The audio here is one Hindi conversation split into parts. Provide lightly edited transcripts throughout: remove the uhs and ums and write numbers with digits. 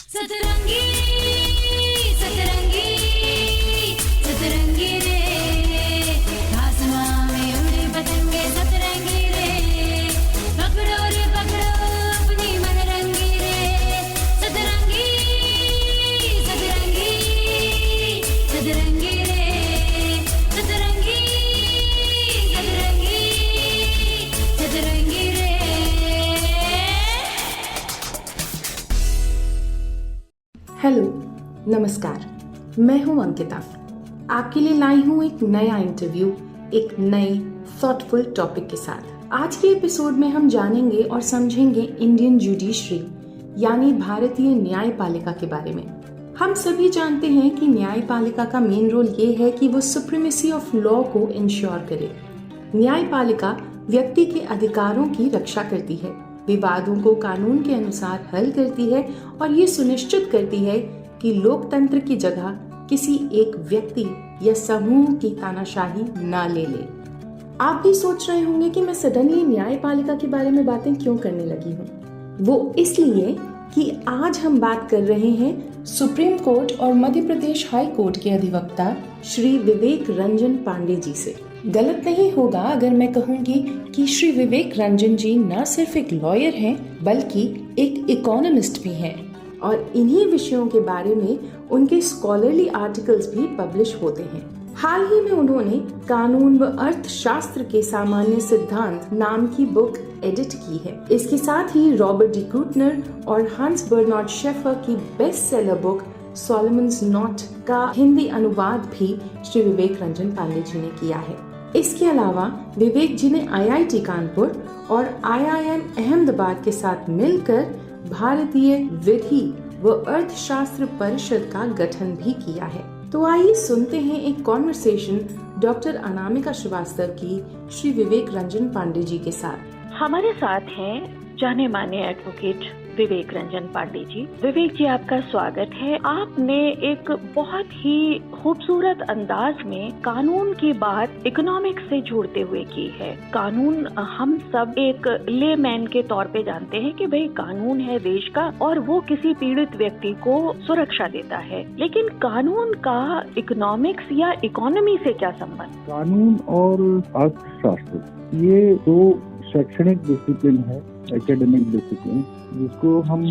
सतरंगी सतरंगी सतरंगी रे, आसमां में उड़े पतंगे सतरंगी रे, पकड़ो रे पकड़ो अपनी मनरंगी रे, सतरंगी सतरंगी सतरंगी रे, सतरंगी सतरंगी सतरंगी रे। हेलो, नमस्कार। मैं हूं अंकिता। आपके लिए लाई हूं एक नया इंटरव्यू एक नए थॉटफुल टॉपिक के साथ। आज के एपिसोड में हम जानेंगे और समझेंगे इंडियन जुडिशरी यानी भारतीय न्यायपालिका के बारे में। हम सभी जानते हैं कि न्यायपालिका का मेन रोल ये है कि वो सुप्रीमेसी ऑफ लॉ को इंश्योर करे। न्यायपालिका व्यक्ति के अधिकारों की रक्षा करती है, विवादों को कानून के अनुसार हल करती है और ये सुनिश्चित करती है कि लोकतंत्र की जगह किसी एक व्यक्ति या समूह की तानाशाही ना ले ले। आप भी सोच रहे होंगे कि मैं सडनली न्यायपालिका के बारे में बातें क्यों करने लगी हूँ। वो इसलिए कि आज हम बात कर रहे हैं सुप्रीम कोर्ट और मध्य प्रदेश हाई कोर्ट के अधिवक्ता श्री विवेक रंजन पांडे जी से। गलत नहीं होगा अगर मैं कहूंगी कि श्री विवेक रंजन जी न सिर्फ एक लॉयर हैं बल्कि एक इकोनॉमिस्ट भी हैं और इन्हीं विषयों के बारे में उनके स्कॉलरली आर्टिकल्स भी पब्लिश होते हैं। हाल ही में उन्होंने कानून व अर्थशास्त्र के सामान्य सिद्धांत नाम की बुक एडिट की है। इसके साथ ही रॉबर्ट डी क्रूटनर और हंस बर्नार्ड शेफर की best seller book Solomon's Knot का हिंदी अनुवाद भी श्री विवेक रंजन पांडे जी ने किया है। इसके अलावा विवेक जी ने IIT कानपुर और IIM अहमदाबाद के साथ मिलकर भारतीय विधि व अर्थशास्त्र परिषद का गठन भी किया है। तो आइए सुनते हैं एक कॉन्वर्सेशन डॉक्टर अनामिका श्रीवास्तव की श्री विवेक रंजन पांडे जी के साथ। हमारे साथ हैं जाने माने एडवोकेट विवेक रंजन पांडे जी। विवेक जी, आपका स्वागत है। आपने एक बहुत ही खूबसूरत अंदाज में कानून की बात इकोनॉमिक्स से जोड़ते हुए की है। कानून हम सब एक लेमैन के तौर पे जानते हैं कि भाई कानून है देश का और वो किसी पीड़ित व्यक्ति को सुरक्षा देता है, लेकिन कानून का इकोनॉमिक्स या इकोनॉमी से क्या संबंध? कानून और अर्थशास्त्र ये दो शैक्षणिक डिसिप्लिन है, एकेडमिक डिसिप्लिन, जिसको हम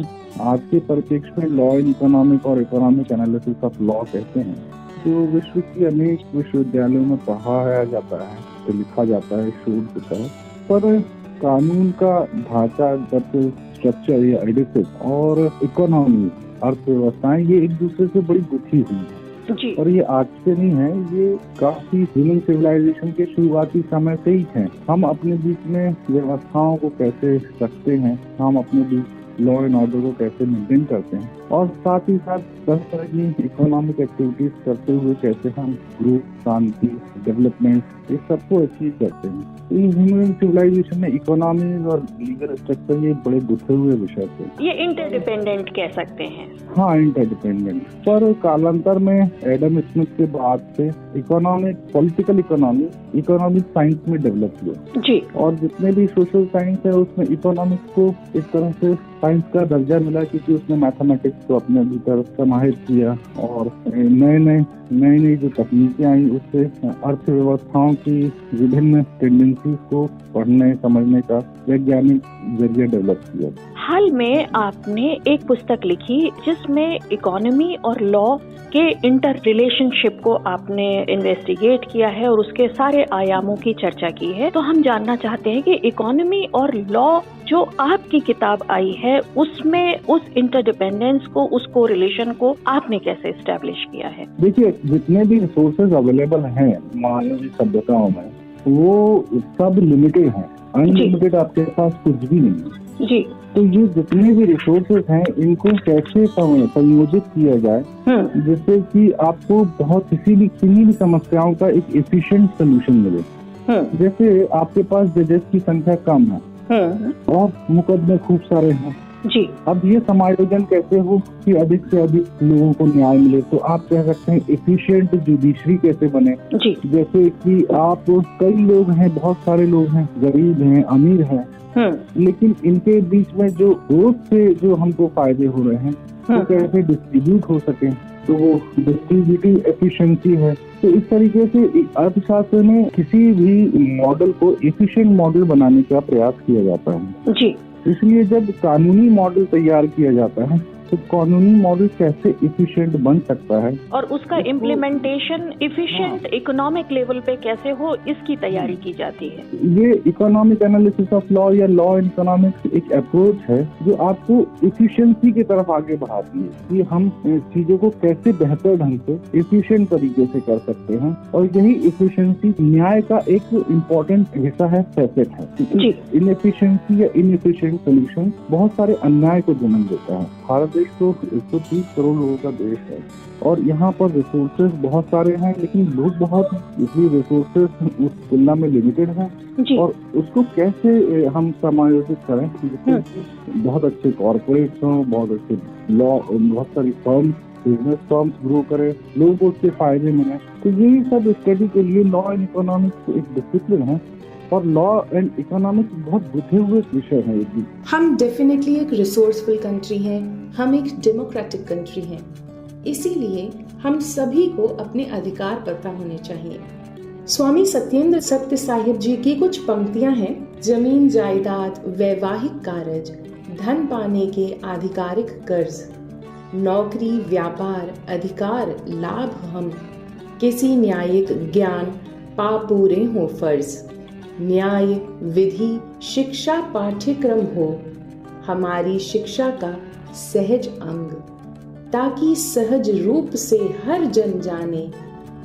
आज के परिप्रेक्ष्य में लॉ इन इकोनॉमिक और इकोनॉमिक एनालिसिस ऑफ लॉ कहते हैं, जो विश्व की अनेक विश्वविद्यालयों में पढ़ाया जाता है, तो लिखा जाता है शोध होता है। पर कानून का ढांचागत स्ट्रक्चर या एडिफिस और इकोनॉमी अर्थव्यवस्थाएं ये एक दूसरे से बड़ी गुथी हुई है जी। और ये आज से नहीं है, ये काफी ह्यूमन सिविलाइजेशन के शुरुआती समय से ही है। हम अपने बीच में व्यवस्थाओं को कैसे रखते हैं, हम अपने बीच लॉ एंड ऑर्डर को कैसे मेंटेन करते हैं और साथ ही साथ तरह तरह की इकोनॉमिक एक्टिविटीज करते हुए कैसे हम ग्रोथ, शांति, डेवलपमेंट ये सबको अचीव करते हैं। इन ह्यूमन सिविलाइजेशन में इकोनॉमी और लीगल स्ट्रक्चर ये बड़े गुथे हुए विषय थे। ये इंटरडिपेंडेंट कह सकते हैं। हाँ, इंटरडिपेंडेंट। पर कालांतर में एडम स्मिथ के बाद से economic, political economy economic science में डेवलप हुआ जी। और जितने भी सोशल साइंस है उसमें इकोनॉमिक्स को एक तरह से साइंस का दर्जा मिला, क्योंकि उसने मैथमेटिक्स को अपने भीतर समाहित किया और नई जो तकनीकें आई उससे अर्थव्यवस्थाओं की विभिन्न टेंडेंसीज को पढ़ने समझने का वैज्ञानिक जरिया डेवलप किया। हाल में आपने एक पुस्तक लिखी जिसमें इकोनॉमी और लॉ के इंटर रिलेशनशिप को आपने इन्वेस्टिगेट किया है और उसके सारे आयामों की चर्चा की है। तो हम जानना चाहते हैं कि इकोनॉमी और लॉ जो आपकी किताब आई है उसमें उस इंटरडिपेंडेंस को, उस कोरिलेशन को आपने कैसे एस्टेब्लिश किया है? देखिए, जितने भी रिसोर्सेज अवेलेबल हैं मानवीय सभ्यताओं में वो सब लिमिटेड हैं, अनलिमिटेड आपके पास कुछ भी नहीं है जी। तो ये जितने भी रिसोर्सेज हैं इनको कैसे संयोजित किया जाए जिससे कि आपको किसी भी समस्याओं का एक एफिशिएंट सोल्यूशन मिले। जैसे आपके पास जजेस की संख्या कम है और मुकदमे खूब सारे हैं जी। अब ये समायोजन कैसे हो कि अधिक से अधिक लोगों को न्याय मिले, तो आप कह सकते हैं एफिशिएंट जुडिशरी कैसे बने जी। जैसे कि आप कई लोग हैं, बहुत सारे लोग हैं, गरीब हैं, अमीर हैं, लेकिन इनके बीच में जो रोज से जो हमको फायदे हो रहे हैं वो कैसे डिस्ट्रीब्यूट हो सके, तो वो डिस्ट्रीब्यूटिव एफिशिएंसी है। तो इस तरीके से अर्थशास्त्र में किसी भी मॉडल को एफिशिएंट मॉडल बनाने का प्रयास किया जाता है जी। इसलिए जब कानूनी मॉडल तैयार किया जाता है तो कानूनी मॉडल कैसे इफिशिएंट बन सकता है और उसका इम्प्लीमेंटेशन इफिशिएंट इकोनॉमिक लेवल पे कैसे हो, इसकी तैयारी की जाती है। ये इकोनॉमिक एनालिसिस ऑफ लॉ या लॉ एंड इकोनॉमिक्स एक अप्रोच है जो आपको इफिशिएंसी की तरफ आगे बढ़ाती है कि हम चीजों को कैसे बेहतर ढंग से इफिशिएंट तरीके से कर सकते हैं। और यही इफिशिएंसी न्याय का एक इम्पोर्टेंट हिस्सा है, फैसेट है। इनएफिशिएंसी या इनएफिशिएंट सोल्यूशन बहुत सारे अन्याय को जन्म देता है। भारत देश तो 130 करोड़ लोगों का देश है और यहाँ पर रिसोर्सेज बहुत सारे हैं, लेकिन लोग बहुत हैं, इसलिए रिसोर्सेज उस तुलना में लिमिटेड हैं। और उसको कैसे हम समायोजित करें जिससे बहुत अच्छे कॉर्पोरेट्स हों, बहुत अच्छे लॉ, बहुत सारी फर्म, बिजनेस फर्म्स ग्रो करें, लोगों को उसके फायदे मिले। तो यही सब स्टडी के लिए लॉ एंड इकोनॉमिक्स एक डिसिप्लिन है और लॉ एंड इकोनॉमिक्स बहुत गुथे हुए विषय है। हम डेफिनेटली एक रिसोर्सफुल कंट्री हैं, हम एक डेमोक्रेटिक कंट्री हैं, इसीलिए हम सभी को अपने अधिकार पता होने चाहिए। स्वामी सत्येंद्र सत्य साहिब जी की कुछ पंक्तियां हैं। जमीन जायदाद, वैवाहिक कारज, धन पाने के आधिकारिक कर्ज, नौकरी, व्यापार, अधिकार, लाभ हम, किसी न्यायिक ज्ञान पा पूरे हो फर्ज, न्याय विधि शिक्षा पाठ्यक्रम हो, हमारी शिक्षा का सहज अंग, ताकि सहज रूप से हर जन जाने,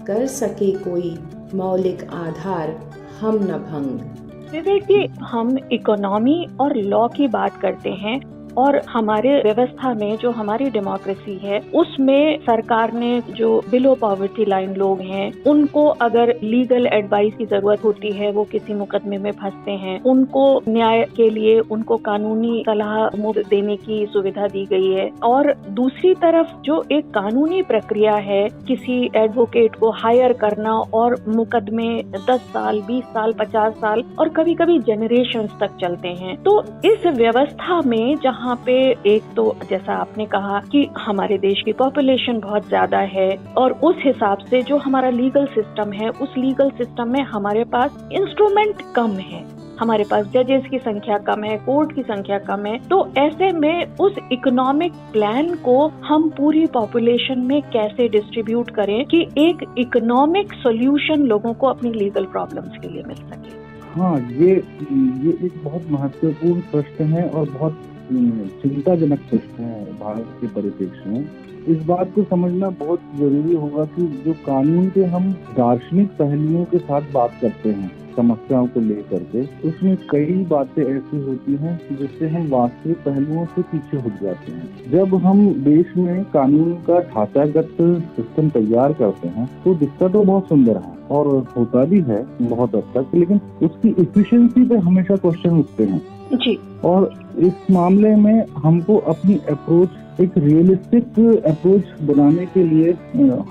कर सके कोई मौलिक आधार हम न भंग। विवेक जी, हम इकोनॉमी और लॉ की बात करते हैं और हमारे व्यवस्था में जो हमारी डेमोक्रेसी है उसमें सरकार ने जो बिलो पॉवर्टी लाइन लोग हैं उनको अगर लीगल एडवाइस की जरूरत होती है, वो किसी मुकदमे में फंसते हैं, उनको न्याय के लिए उनको कानूनी सलाह मुफ्त देने की सुविधा दी गई है। और दूसरी तरफ जो एक कानूनी प्रक्रिया है, किसी एडवोकेट को हायर करना और मुकदमे 10 साल, 20 साल, 50 साल और कभी कभी जनरेशंस तक चलते हैं। तो इस व्यवस्था में जहाँ पे एक तो जैसा आपने कहा कि हमारे देश की पॉपुलेशन बहुत ज्यादा है और उस हिसाब से जो हमारा लीगल सिस्टम है, उस लीगल सिस्टम में हमारे पास इंस्ट्रूमेंट कम है, हमारे पास जजेस की संख्या कम है, कोर्ट की संख्या कम है। तो ऐसे में उस इकोनॉमिक प्लान को हम पूरी पॉपुलेशन में कैसे डिस्ट्रीब्यूट करें कि एक इकोनॉमिक सॉल्यूशन लोगों को अपनी लीगल प्रॉब्लम्स के लिए मिल सके। हाँ, ये एक बहुत महत्वपूर्ण प्रश्न है और बहुत चिंताजनक प्रश्न है भारत के परिप्रेक्ष्य में। इस बात को समझना बहुत जरूरी होगा कि जो कानून के हम दार्शनिक पहलुओं के साथ बात करते हैं समस्याओं को लेकर के, उसमें कई बातें ऐसी होती हैं जिससे हम वास्तविक पहलुओं से पीछे हट जाते हैं। जब हम देश में कानून का ढांचागत सिस्टम तैयार करते हैं तो दिखता तो बहुत सुंदर है और होता भी है बहुत हद तक, लेकिन उसकी इफिशिएंसी पे हमेशा क्वेश्चन उठते हैं जी। और इस मामले में हमको अपनी अप्रोच, एक रियलिस्टिक अप्रोच बनाने के लिए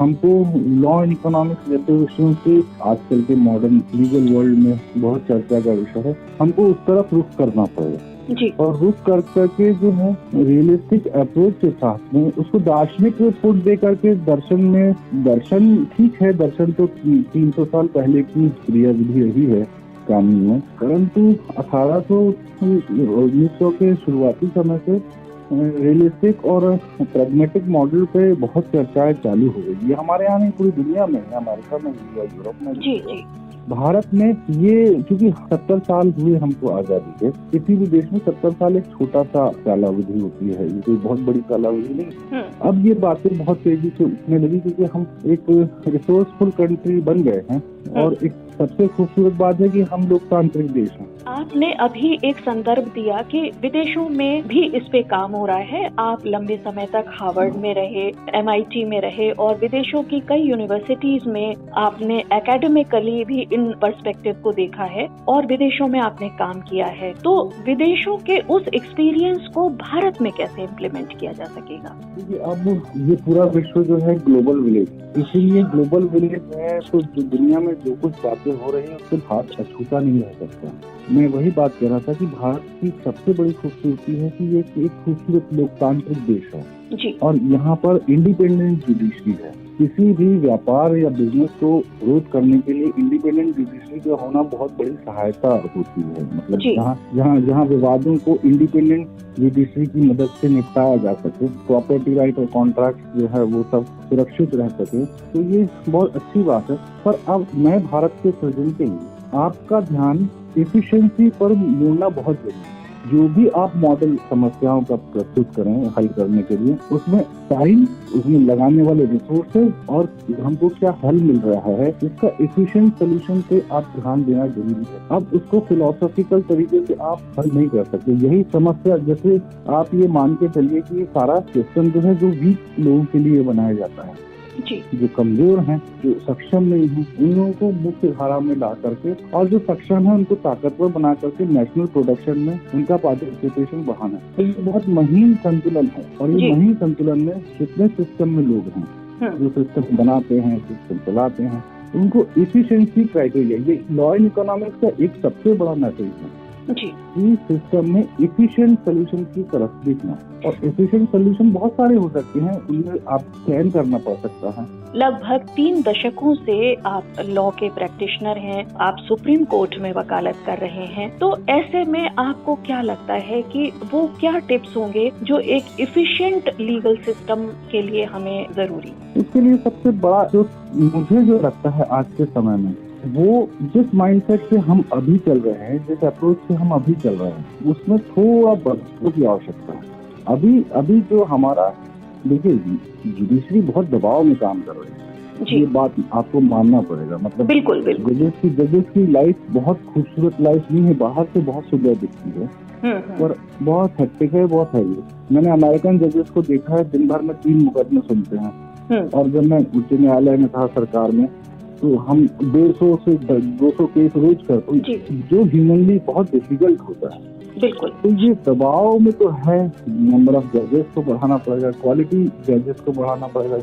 हमको लॉ एंड इकोनॉमिक्स जैसे विषयों के आजकल के मॉडर्न लीगल वर्ल्ड में बहुत चर्चा का विषय है, हमको उस तरफ रुख करना पड़ेगा जी। और रुख करके जो है रियलिस्टिक अप्रोच के साथ में उसको दार्शनिक फुट दे करके दर्शन ठीक है, दर्शन तो 300 साल पहले की क्रियाविधि रही है कानून में, परंतु 1900 के शुरुआती समय से रियलिस्टिक और प्रैग्मेटिक मॉडल पे बहुत चर्चाएं चालू हो गई। ये हमारे यहाँ नहीं, पूरी दुनिया में, अमेरिका में भी हुआ, यूरोप में भी हुआ। भारत में ये क्योंकि 70 साल हुए हमको आजादी के, किसी भी देश में 70 साल एक छोटा सा कालावधि होती है, ये कोई बहुत बड़ी कालावधि नहीं। अब ये बातें बहुत तेजी से उठने लगी क्योंकि हम एक रिसोर्सफुल कंट्री बन गए हैं और एक सबसे खूबसूरत बात है कि हम लोकतांत्रिक देश हैं। आपने अभी एक संदर्भ दिया कि विदेशों में भी इस पे काम हो रहा है। आप लंबे समय तक हार्वर्ड में रहे, MIT में रहे और विदेशों की कई यूनिवर्सिटीज में आपने एकेडमिकली भी इन पर्सपेक्टिव को देखा है और विदेशों में आपने काम किया है। तो विदेशों के उस एक्सपीरियंस को भारत में कैसे इम्प्लीमेंट किया जा सकेगा? अब ये पूरा विश्व जो है ग्लोबल विलेज, इसीलिए ग्लोबल विलेज है तो दुनिया में में जो कुछ बातें हो रही है उससे भारत अछूता नहीं रह सकता। मैं वही बात कह रहा था कि भारत की सबसे बड़ी खूबसूरती है कि ये एक खूबसूरत लोकतांत्रिक देश है जी। और यहाँ पर इंडिपेंडेंट जुडिशरी है। किसी भी व्यापार या बिजनेस को विरोध करने के लिए इंडिपेंडेंट जुडिशरी का होना बहुत बड़ी सहायता होती है। मतलब जहाँ विवादों को इंडिपेंडेंट जुडिशरी की मदद से निपटाया जा सके, प्रॉपर्टी राइट और कॉन्ट्रैक्ट जो है वो सब सुरक्षित रह सके, तो ये बहुत अच्छी बात है। पर अब नए भारत के सृजन के लिए आपका ध्यान एफिशिएंसी पर मोड़ना बहुत जरूरी है। जो भी आप मॉडल समस्याओं का प्रस्तुत करें हल करने के लिए, उसमें टाइम, उसमें लगाने वाले रिसोर्सेज और हमको क्या हल मिल रहा है, इसका एफिशिएंट सोल्यूशन पे आप ध्यान देना जरूरी है। अब उसको फिलोसॉफिकल तरीके से आप हल नहीं कर सकते। यही समस्या, जैसे आप ये मान के चलिए कि ये सारा सिस्टम जो है जो वीक लोगों के लिए बनाया जाता है जी। जो कमजोर हैं, जो सक्षम नहीं हैं, उन लोगों को मुख्य धारा में ला करके और जो सक्षम है उनको ताकतवर बना करके नेशनल प्रोडक्शन में उनका पार्टिसिपेशन बढ़ाना। तो ये बहुत महीन संतुलन है और ये महीन संतुलन में जितने सिस्टम में लोग हैं जो सिस्टम बनाते हैं, सिस्टम चलाते हैं, उनको एफिशिएंसी क्राइटेरिया, ये लॉ एंड इकोनॉमिक्स का एक सबसे बड़ा मैसेज है जी। इस सिस्टम में एफिशिएंट सोल्यूशन की तरफ देखना। और एफिशिएंट सोल्यूशन बहुत सारे हो सकते हैं, उनमें आप चयन करना पड़ सकता है। लगभग 3 दशकों से आप लॉ के प्रैक्टिशनर हैं, आप सुप्रीम कोर्ट में वकालत कर रहे हैं, तो ऐसे में आपको क्या लगता है कि वो क्या टिप्स होंगे जो एक एफिशिएंट लीगल सिस्टम के लिए हमें जरूरी? इसके लिए सबसे बड़ा जो मुझे जो लगता है आज के समय में, वो जिस माइंडसेट से हम अभी चल रहे हैं, जिस अप्रोच से हम अभी चल रहे हैं, उसमें थोड़ा बदलाव की आवश्यकता है। अभी जो हमारा, देखिए जुडिशरी बहुत दबाव में काम कर रही है, ये बात आपको मानना पड़ेगा। मतलब बिल्कुल जजेस की लाइफ बहुत खूबसूरत लाइफ नहीं है, बाहर से बहुत सुंदर दिखती है पर बहुत हेक्टिक है, बहुत है। मैंने अमेरिकन जजेस को देखा है, दिन भर में 3 मुकदमे सुनते हैं और जब मैं उच्च न्यायालय में था सरकार में, तो हम 150 से 200 केस रोज करते हैं, जो ह्यूमनली बहुत डिफिकल्ट होता है। बिल्कुल। तो ये दबाव में तो है, नंबर ऑफ जजेस को बढ़ाना पड़ेगा, क्वालिटी जजेस को बढ़ाना पड़ेगा।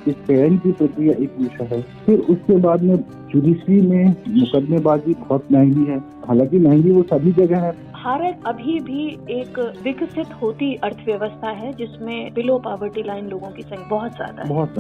इस चयन की प्रक्रिया एक विषय है। फिर उसके बाद में जुडिशरी में मुकदमेबाजी बहुत महंगी है, हालांकि महंगी वो सभी जगह है। भारत अभी भी एक विकसित होती अर्थव्यवस्था है जिसमें बिलो पॉवर्टी लाइन लोगों की संख्या बहुत ज्यादा है। बहुत।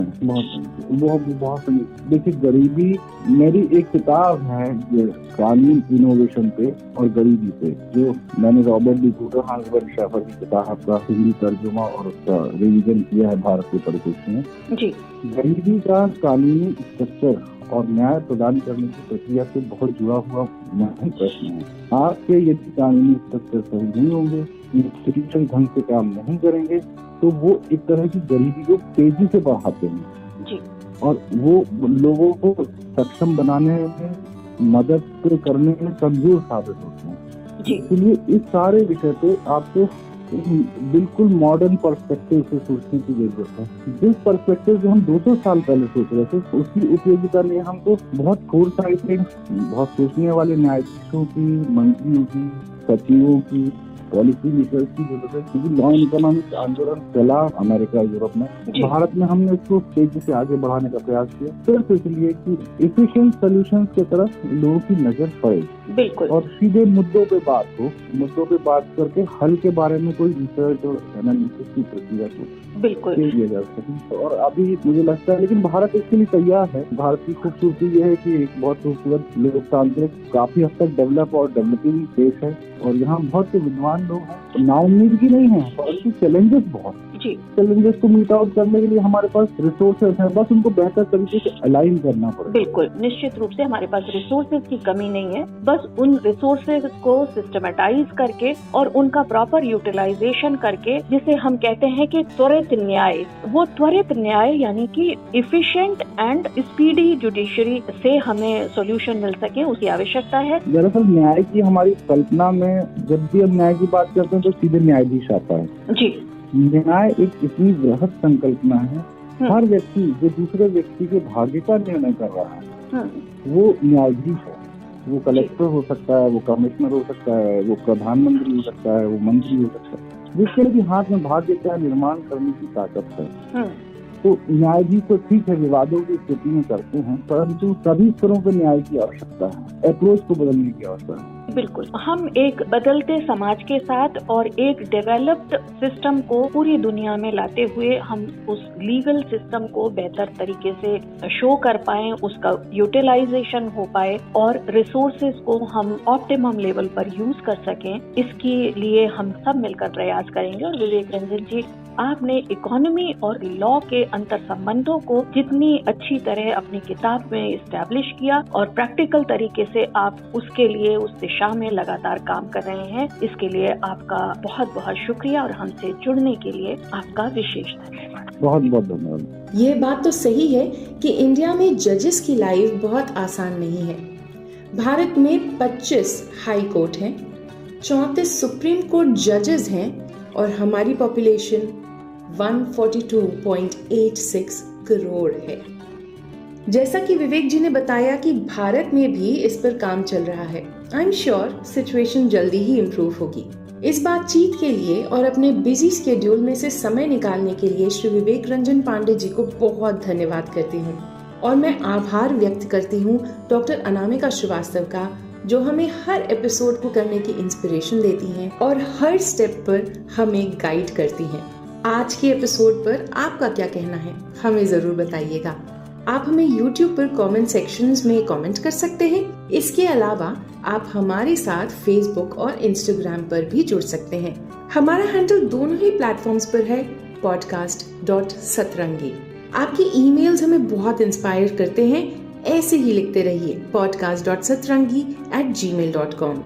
देखिए गरीबी, मेरी एक किताब है ये कानून इनोवेशन पे और गरीबी पे, जो मैंने रॉबर्ट डी कूटर हांसबर्ग शेफर की किताब का हिंदी तर्जुमा और उसका रिवीजन किया है भारत के परिप्रेक्ष्य में जी। गरीबी का कानूनी स्ट्रक्चर और न्याय प्रदान करने की प्रक्रिया से बहुत जुड़ा हुआ महत्वपूर्ण प्रश्न है। आपके यदि कानूनी स्ट्रक्चर सही नहीं होंगे, इंस्टीट्यूशन ढंग से काम नहीं करेंगे, तो वो एक तरह की गरीबी को तेजी से बढ़ाते हैं जी। और वो लोगों को सक्षम बनाने में, मदद करने में कमजोर साबित होते हैं जी। इसलिए इस सारे विषय पे आपको बिल्कुल मॉडर्न पर्सपेक्टिव से सोचने की जरूरत है। जिस पर्सपेक्टिव से हम 200 साल पहले सोच रहे थे, उसकी उपयोगिता ने हमको बहुत फोरसाइटेड, बहुत सोचने वाले न्यायाधीशों की, मंत्रियों की, सचिवों की, पॉलिसी मेकर्स की जरूरत है। क्योंकि लॉ एंड इकोनॉमिक्स आंदोलन चला अमेरिका, यूरोप में, भारत में हमने इसको तेजी से आगे बढ़ाने का प्रयास किया, सिर्फ इसलिए कि एफिशिएंट सॉल्यूशंस की तरफ लोगों की नजर पड़े बिल्कुल, और सीधे मुद्दों पे बात करके हल के बारे में कोई रिसर्च और एनालिसिस की प्रक्रिया को बिल्कुल किया जा सके। और अभी मुझे लगता है, लेकिन भारत इसके लिए तैयार है। भारत की खूबसूरती यह है कि एक बहुत खूबसूरत लोकतांत्रिक, काफी हद तक डेवलप और डेवलपिंग देश है और यहाँ बहुत से विद्वान लोग हैं। नाउम्मीद की नहीं है, परंतु चैलेंजेस बहुत जी। चैलेंजेस को मीट आउट करने के लिए हमारे पास रिसोर्सेज हैं, बस उनको बेहतर तरीके से अलाइन करना पड़ेगा। बिल्कुल, निश्चित रूप से हमारे पास रिसोर्सेज की कमी नहीं है, बस उन रिसोर्सेज को सिस्टमेटाइज करके और उनका प्रॉपर यूटिलाइजेशन करके, जिसे हम कहते हैं कि त्वरित न्याय, वो त्वरित न्याय यानी कि इफिशिएंट एंड स्पीडी जुडिशरी से हमें सोल्यूशन मिल सके, उसकी आवश्यकता है। दरअसल न्याय की हमारी कल्पना में जब भी हम न्याय की बात करते हैं तो सीधे न्यायाधीश आता है जी। न्याय एक इतनी वृहद संकल्पना है, हर व्यक्ति जो दूसरे व्यक्ति के भाग्य का निर्णय कर रहा है वो न्यायाधीश है। वो कलेक्टर हो सकता है, वो कमिश्नर हो सकता है, वो प्रधानमंत्री हो सकता है, वो मंत्री हो सकता है, जिसके भी हाथ में भाग्य का निर्माण करने की ताकत है। तो न्यायाधीश तो ठीक है, विवादों की स्थिति में करते हैं, परंतु सभी स्तरों पर न्याय की आवश्यकता है, अप्रोच को बदलने की आवश्यकता है। बिल्कुल, हम एक बदलते समाज के साथ और एक डेवलप्ड सिस्टम को पूरी दुनिया में लाते हुए हम उस लीगल सिस्टम को बेहतर तरीके से शो कर पाए, उसका यूटिलाइजेशन हो पाए और रिसोर्सेज को हम ऑप्टिमम लेवल पर यूज कर सकें, इसके लिए हम सब मिलकर प्रयास करेंगे। और विवेक रंजन जी, आपने इकोनॉमी और लॉ के अंतर संबंधों को जितनी अच्छी तरह अपनी किताब में इस्टेब्लिश किया और प्रैक्टिकल तरीके से आप उसके लिए उस दिशा में लगातार काम कर रहे हैं, इसके लिए आपका बहुत बहुत शुक्रिया और हमसे जुड़ने के लिए आपका विशेष धन्यवाद। बहुत बहुत धन्यवाद। ये बात तो सही है कि इंडिया में जजेस की लाइफ बहुत आसान नहीं है। भारत में 25 हाई कोर्ट हैं, 34 सुप्रीम कोर्ट जजेस हैं और हमारी पॉपुलेशन 142.86 करोड़ है। जैसा कि विवेक जी ने बताया कि भारत में भी इस पर काम चल रहा है। आई एम श्योर सिचुएशन जल्दी ही इम्प्रूव होगी। इस बातचीत के लिए और अपने बिजी स्केड्यूल में से समय निकालने के लिए श्री विवेक रंजन पांडे जी को बहुत धन्यवाद करती हूँ और मैं आभार व्यक्त करती हूँ डॉक्टर अनामिका श्रीवास्तव का, जो हमें हर एपिसोड को करने की इंस्पिरेशन देती हैं और हर स्टेप पर हमें गाइड करती हैं। आज के एपिसोड पर आपका क्या कहना है, हमें जरूर बताइएगा। आप हमें YouTube पर कमेंट सेक्शंस में कमेंट कर सकते हैं। इसके अलावा आप हमारे साथ Facebook और Instagram पर भी जुड़ सकते हैं। हमारा हैंडल दोनों ही प्लेटफॉर्म्स पर है podcast.satrangi। आपकी ईमेल्स हमें बहुत इंस्पायर करते हैं, ऐसे ही लिखते रहिए podcast.satrangi@gmail.com।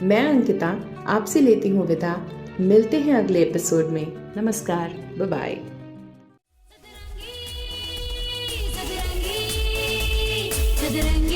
मैं अंकिता आपसे लेती हूँ विदा। मिलते हैं अगले एपिसोड में। नमस्कार, बाय बाय। सदरंगी